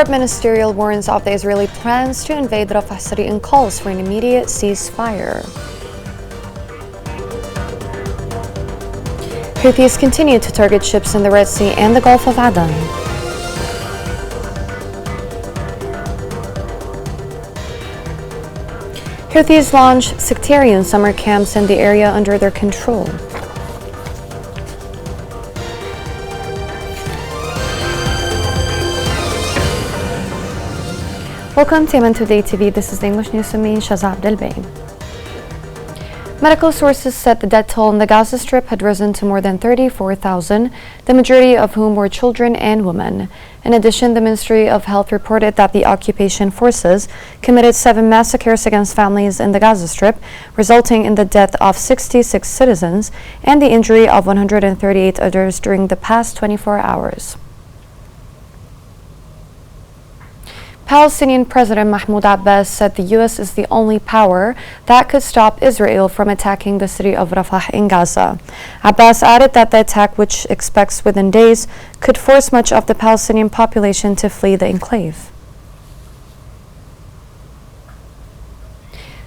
Arab ministerial warns of the Israeli plans to invade Rafah city and calls for an immediate ceasefire. Houthis continue to target ships in the Red Sea and the Gulf of Aden. Houthis launch sectarian summer camps in the area under their control. Welcome to Yemen Today TV. This is the English news with me, Shazad Abdelbain. Medical sources said the death toll in the Gaza Strip had risen to more than 34,000, the majority of whom were children and women. In addition, the Ministry of Health reported that the occupation forces committed 7 massacres against families in the Gaza Strip, resulting in the death of 66 citizens and the injury of 138 others during the past 24 hours. Palestinian President Mahmoud Abbas said the U.S. is the only power that could stop Israel from attacking the city of Rafah in Gaza. Abbas added that the attack, which expects within days, could force much of the Palestinian population to flee the enclave.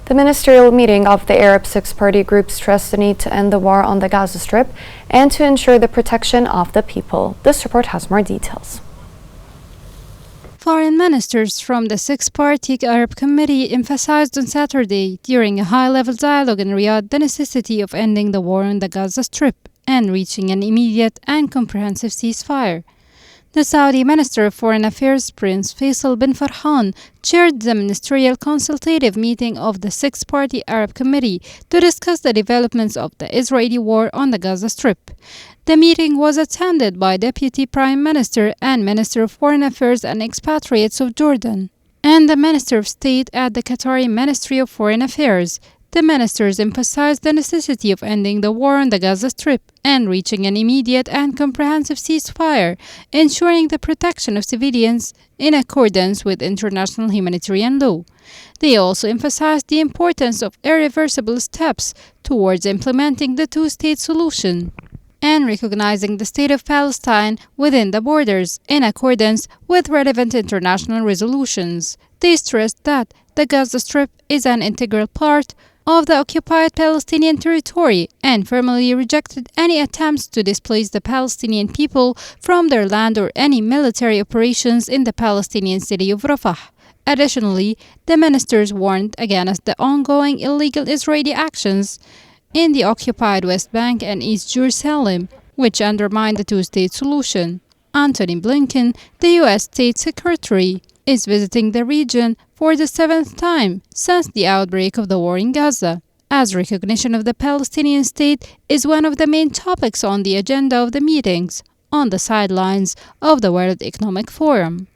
The ministerial meeting of the Arab Six-Party Group stressed the need to end the war on the Gaza Strip and to ensure the protection of the people. This report has more details. Foreign ministers from the Six-Party Arab Committee emphasized on Saturday during a high-level dialogue in Riyadh the necessity of ending the war on the Gaza Strip and reaching an immediate and comprehensive ceasefire. The Saudi Minister of Foreign Affairs, Prince Faisal bin Farhan, chaired the ministerial consultative meeting of the Six-Party Arab Committee to discuss the developments of the Israeli war on the Gaza Strip. The meeting was attended by Deputy Prime Minister and Minister of Foreign Affairs and Expatriates of Jordan, and the Minister of State at the Qatari Ministry of Foreign Affairs. The ministers emphasized the necessity of ending the war on the Gaza Strip and reaching an immediate and comprehensive ceasefire, ensuring the protection of civilians in accordance with international humanitarian law. They also emphasized the importance of irreversible steps towards implementing the two-state solution and recognizing the state of Palestine within the borders in accordance with relevant international resolutions. They stressed that the Gaza Strip is an integral part of the occupied Palestinian territory and firmly rejected any attempts to displace the Palestinian people from their land or any military operations in the Palestinian city of Rafah. Additionally, the ministers warned against the ongoing illegal Israeli actions in the occupied West Bank and East Jerusalem, which undermine the two-state solution. Antony Blinken, the U.S. State Secretary, is visiting the region for the 7th time since the outbreak of the war in Gaza, as recognition of the Palestinian state is one of the main topics on the agenda of the meetings on the sidelines of the World Economic Forum.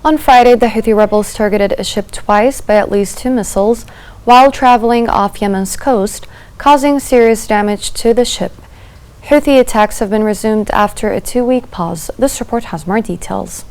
On Friday, the Houthi rebels targeted a ship twice by at least 2 missiles while traveling off Yemen's coast, causing serious damage to the ship. Houthi attacks have been resumed after a 2-week pause. This report has more details.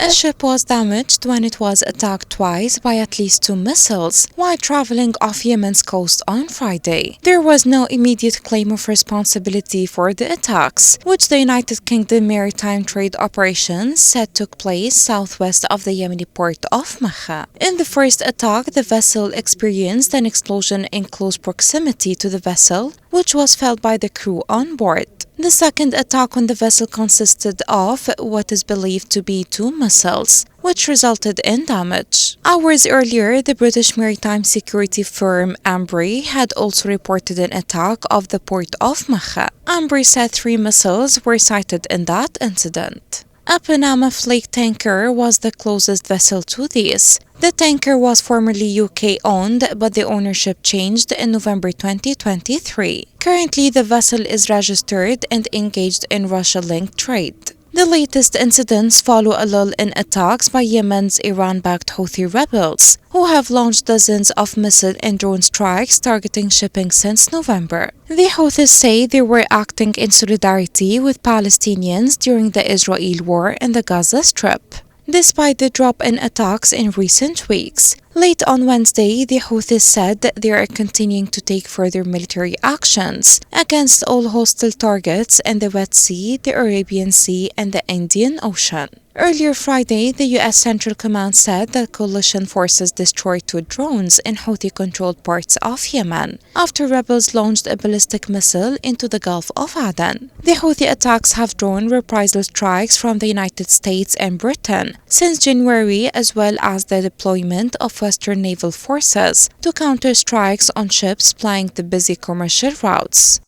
A ship was damaged when it was attacked twice by at least 2 missiles while traveling off Yemen's coast on Friday. There was no immediate claim of responsibility for the attacks, which the United Kingdom Maritime Trade Operations said took place southwest of the Yemeni port of Makka. In the first attack, the vessel experienced an explosion in close proximity to the vessel, which was felt by the crew on board. The second attack on the vessel consisted of what is believed to be 2 missiles, which resulted in damage. Hours earlier, the British maritime security firm Ambry had also reported an attack of the port of Makka. Ambry said 3 missiles were sighted in that incident. A Panama flake tanker was the closest vessel to this. The tanker was formerly UK-owned, but the ownership changed in November 2023. Currently, the vessel is registered and engaged in Russia-linked trade. The latest incidents follow a lull in attacks by Yemen's Iran-backed Houthi rebels, who have launched dozens of missile and drone strikes targeting shipping since November. The Houthis say they were acting in solidarity with Palestinians during the Israel war in the Gaza Strip. despite the drop in attacks in recent weeks. Late on Wednesday, the Houthis said that they are continuing to take further military actions against all hostile targets in the Red Sea, the Arabian Sea, and the Indian Ocean. Earlier Friday, the U.S. Central Command said that coalition forces destroyed 2 drones in Houthi-controlled parts of Yemen after rebels launched a ballistic missile into the Gulf of Aden. The Houthi attacks have drawn reprisal strikes from the United States and Britain since January, as well as the deployment of Western naval forces to counter strikes on ships plying the busy commercial routes.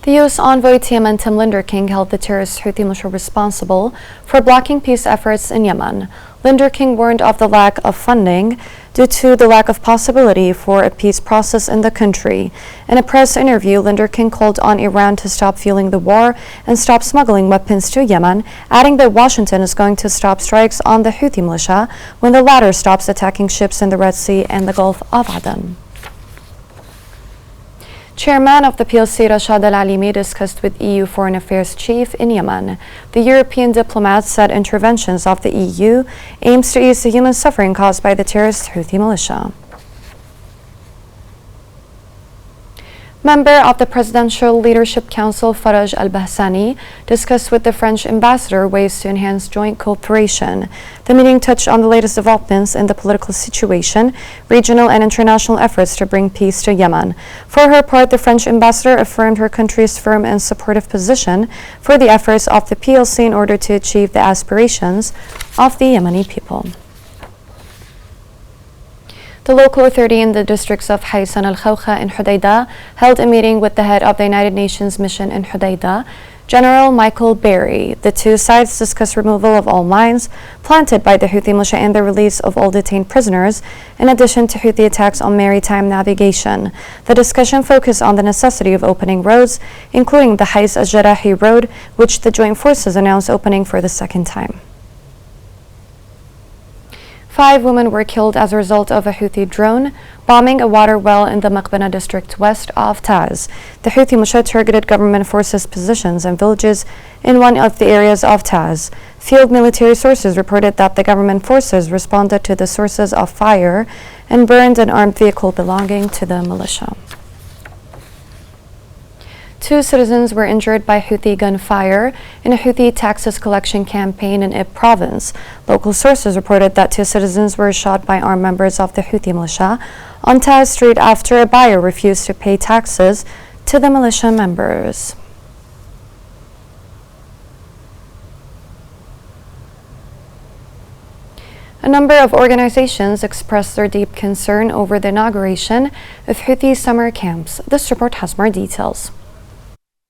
The U.S. envoy to Yemen, Tim King, held the terrorist Houthi militia responsible for blocking peace efforts in Yemen. King warned of the lack of funding due to the lack of possibility for a peace process in the country. In a press interview, King called on Iran to stop fueling the war and stop smuggling weapons to Yemen, adding that Washington is going to stop strikes on the Houthi militia when the latter stops attacking ships in the Red Sea and the Gulf of Aden. Chairman of the PLC Rashad Al-Alimi discussed with EU Foreign Affairs Chief in Yemen. The European diplomat said interventions of the EU aims to ease the human suffering caused by the terrorist Houthi militia. Member of the Presidential Leadership Council Faraj Al-Bahsani discussed with the French ambassador ways to enhance joint cooperation. The meeting touched on the latest developments in the political situation, regional and international efforts to bring peace to Yemen. For her part, the French ambassador affirmed her country's firm and supportive position for the efforts of the PLC in order to achieve the aspirations of the Yemeni people. The local authority in the districts of Haisan al-Khawkha and Hudaydah held a meeting with the head of the United Nations mission in Hudaydah, General Michael Berry. The two sides discussed removal of all mines planted by the Houthi militia and the release of all detained prisoners, in addition to Houthi attacks on maritime navigation. The discussion focused on the necessity of opening roads, including the Hais al-Jarahi road, which the joint forces announced opening for the second time. 5 women were killed as a result of a Houthi drone bombing a water well in the Maqbana district west of Taz. The Houthi militia targeted government forces' positions and villages in one of the areas of Taz. Field military sources reported that the government forces responded to the sources of fire and burned an armed vehicle belonging to the militia. 2 citizens were injured by Houthi gunfire in a Houthi taxes collection campaign in Ib province. Local sources reported that 2 citizens were shot by armed members of the Houthi militia on Taz Street after a buyer refused to pay taxes to the militia members. A number of organizations expressed their deep concern over the inauguration of Houthi summer camps. This report has more details.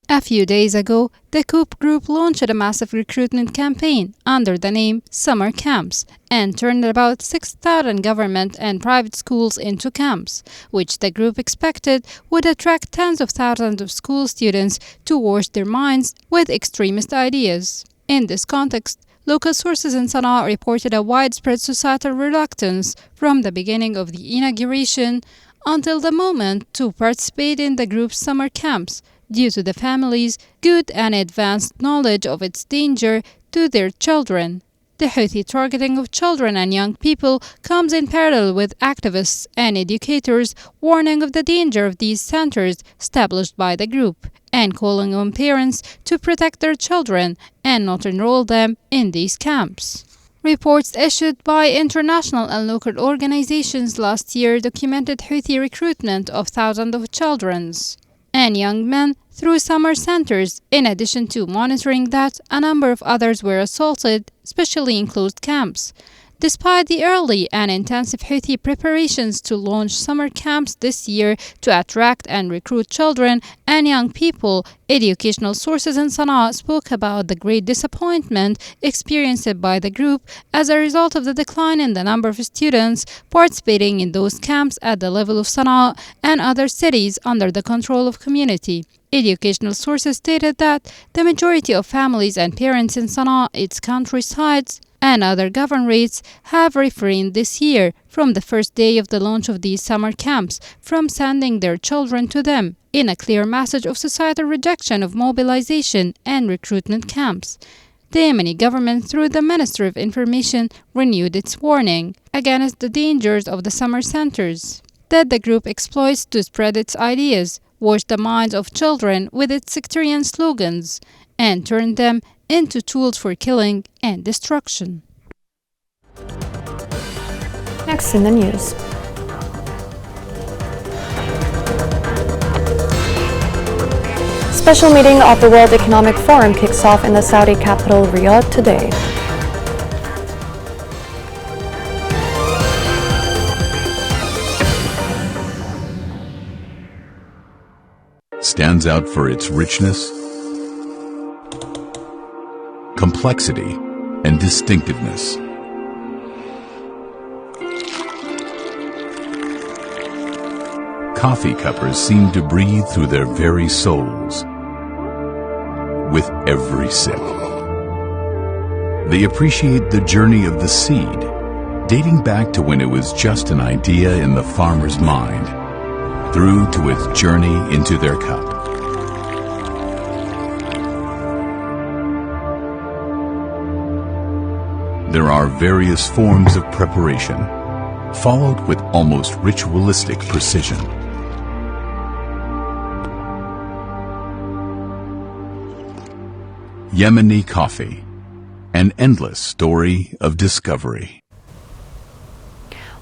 A few days ago, the COOP group launched a massive recruitment campaign under the name Summer Camps and turned about 6,000 government and private schools into camps, which the group expected would attract tens of thousands of school students to wash their minds with extremist ideas. In this context, local sources in Sana'a reported a widespread societal reluctance from the beginning of the inauguration until the moment to participate in the group's summer camps, due to the family's good and advanced knowledge of its danger to their children. The Houthi targeting of children and young people comes in parallel with activists and educators warning of the danger of these centers established by the group and calling on parents to protect their children and not enroll them in these camps. Reports issued by international and local organizations last year documented Houthi recruitment of thousands of children and young men through summer centers, in addition to monitoring that a number of others were assaulted, especially in closed camps. Despite the early and intensive Houthi preparations to launch summer camps this year to attract and recruit children and young people, educational sources in Sana'a spoke about the great disappointment experienced by the group as a result of the decline in the number of students participating in those camps at the level of Sana'a and other cities under the control of community. Educational sources stated that the majority of families and parents in Sana'a, its countrysides, and other governorates have refrained this year, from the first day of the launch of these summer camps, from sending their children to them, in a clear message of societal rejection of mobilization and recruitment camps. the Yemeni government, through the Ministry of Information, renewed its warning against the dangers of the summer centers that the group exploits to spread its ideas, wash the minds of children with its sectarian slogans, and turn them into tools for killing and destruction. Next in the news. Special meeting of the World Economic Forum kicks off in the Saudi capital Riyadh today. Stands out for its richness, complexity, and distinctiveness. Coffee cuppers seem to breathe through their very souls with every sip. They appreciate the journey of the seed, dating back to when it was just an idea in the farmer's mind, through to its journey into their cup. There are various forms of preparation, followed with almost ritualistic precision. Yemeni coffee, an endless story of discovery.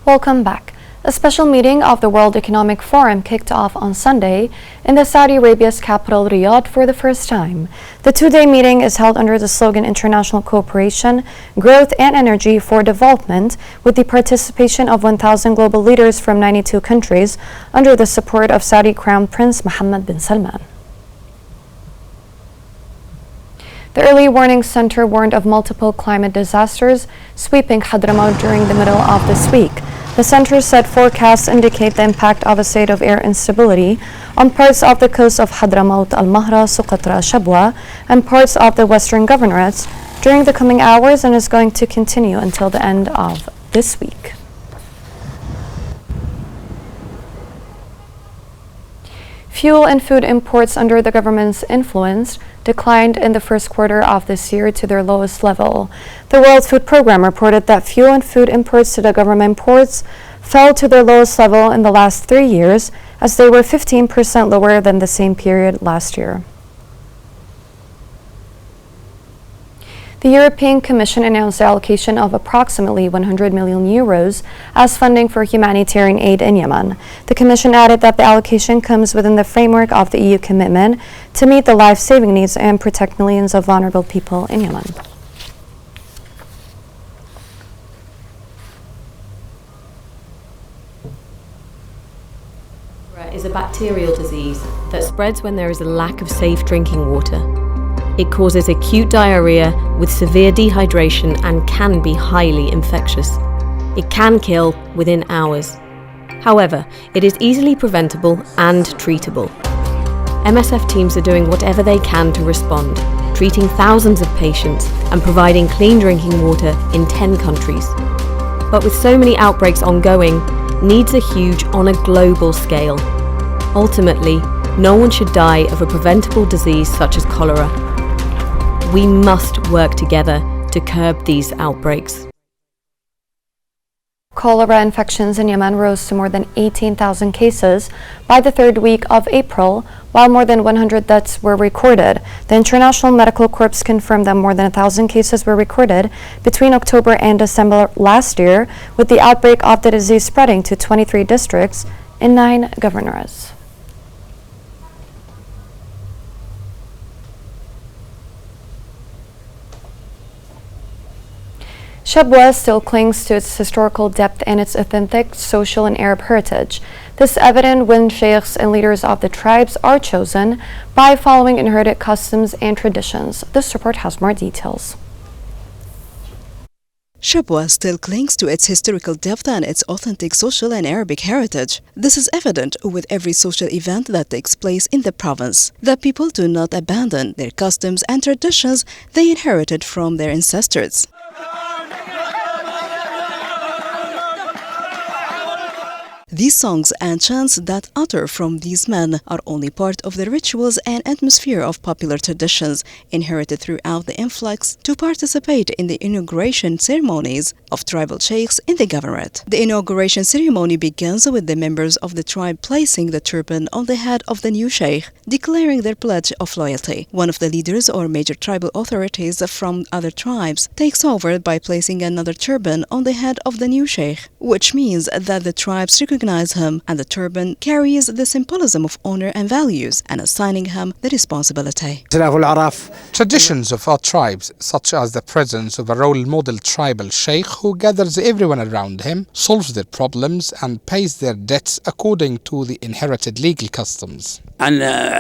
Welcome back. A special meeting of the World Economic Forum kicked off on Sunday in the Saudi Arabia's capital Riyadh for the first time. The two-day meeting is held under the slogan International Cooperation, Growth and Energy for Development, with the participation of 1,000 global leaders from 92 countries under the support of Saudi Crown Prince Mohammed bin Salman. The Early Warning Center warned of multiple climate disasters sweeping Hadramaut during the middle of this week. The center said forecasts indicate the impact of a state of air instability on parts of the coast of Hadramaut, Al-Mahra, Socotra, Shabwa, and parts of the western governorates during the coming hours and is going to continue until the end of this week. Fuel and food imports under the government's influence declined in the first quarter of this year to their lowest level. The World Food Programme reported that fuel and food imports to the government ports fell to their lowest level in the last 3 years, as they were 15% lower than the same period last year. The European Commission announced the allocation of approximately 100 million euros as funding for humanitarian aid in Yemen. The Commission added that the allocation comes within the framework of the EU commitment to meet the life-saving needs and protect millions of vulnerable people in Yemen. Is a bacterial disease that spreads when there is a lack of safe drinking water. It causes acute diarrhea with severe dehydration and can be highly infectious. It can kill within hours. However, it is easily preventable and treatable. MSF teams are doing whatever they can to respond, treating thousands of patients and providing clean drinking water in 10 countries. But with so many outbreaks ongoing, needs are huge on a global scale. Ultimately, no one should die of a preventable disease such as cholera. We must work together to curb these outbreaks. Cholera infections in Yemen rose to more than 18,000 cases by the third week of April, while more than 100 deaths were recorded. The International Medical Corps confirmed that more than 1,000 cases were recorded between October and December last year, with the outbreak of the disease spreading to 23 districts in 9 governorates. Shabwa still clings to its historical depth and its authentic social and Arab heritage. This is evident when sheikhs and leaders of the tribes are chosen by following inherited customs and traditions. This report has more details. Shabwa still clings to its historical depth and its authentic social and Arabic heritage. This is evident with every social event that takes place in the province. The people do not abandon their customs and traditions they inherited from their ancestors. These songs and chants that utter from these men are only part of the rituals and atmosphere of popular traditions inherited throughout the influx to participate in the inauguration ceremonies of tribal sheikhs in the governorate. The inauguration ceremony begins with the members of the tribe placing the turban on the head of the new sheikh, declaring their pledge of loyalty. One of the leaders or major tribal authorities from other tribes takes over by placing another turban on the head of the new sheikh, which means that the tribes recognize him, and the turban carries the symbolism of honor and values, and assigning him the responsibility. Traditions of our tribes, such as the presence of a role model tribal sheikh who gathers everyone around him, solves their problems and pays their debts according to the inherited legal customs. When a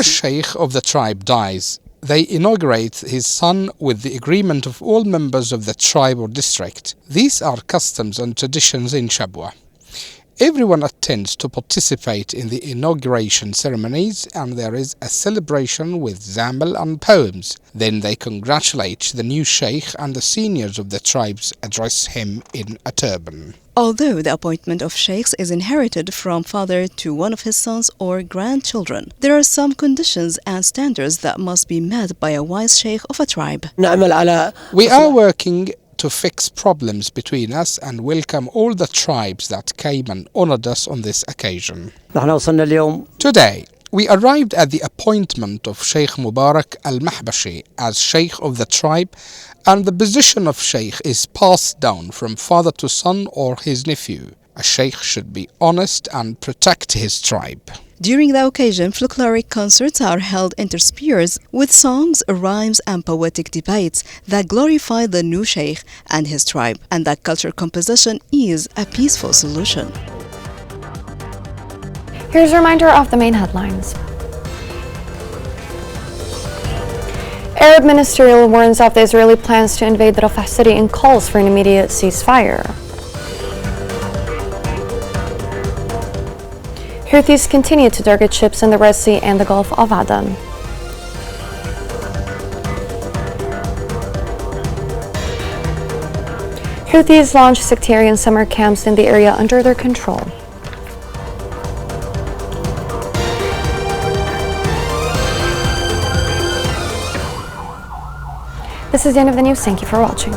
sheikh of the tribe dies, they inaugurate his son with the agreement of all members of the tribe or district. These are customs and traditions in Shabwa. Everyone attends to participate in the inauguration ceremonies, and there is a celebration with zamal and poems. Then they congratulate the new sheikh, and the seniors of the tribes address him in a turban. Although the appointment of sheikhs is inherited from father to one of his sons or grandchildren, there are some conditions and standards that must be met by a wise sheikh of a tribe. We are working to fix problems between us and welcome all the tribes that came and honored us on this occasion. Today, we arrived at the appointment of Sheikh Mubarak al-Mahbashi as Sheikh of the tribe, and the position of Sheikh is passed down from father to son or his nephew. A Sheikh should be honest and protect his tribe. During the occasion, folkloric concerts are held interspersed with songs, rhymes, and poetic debates that glorify the new sheikh and his tribe, and that culture composition is a peaceful solution. Here's a reminder of the main headlines. Arab ministerial warns of the Israeli plans to invade the Rafah city and calls for an immediate ceasefire. Houthis continue to target ships in the Red Sea and the Gulf of Aden. Houthis launch sectarian summer camps in the area under their control. This is the end of the news. Thank you for watching.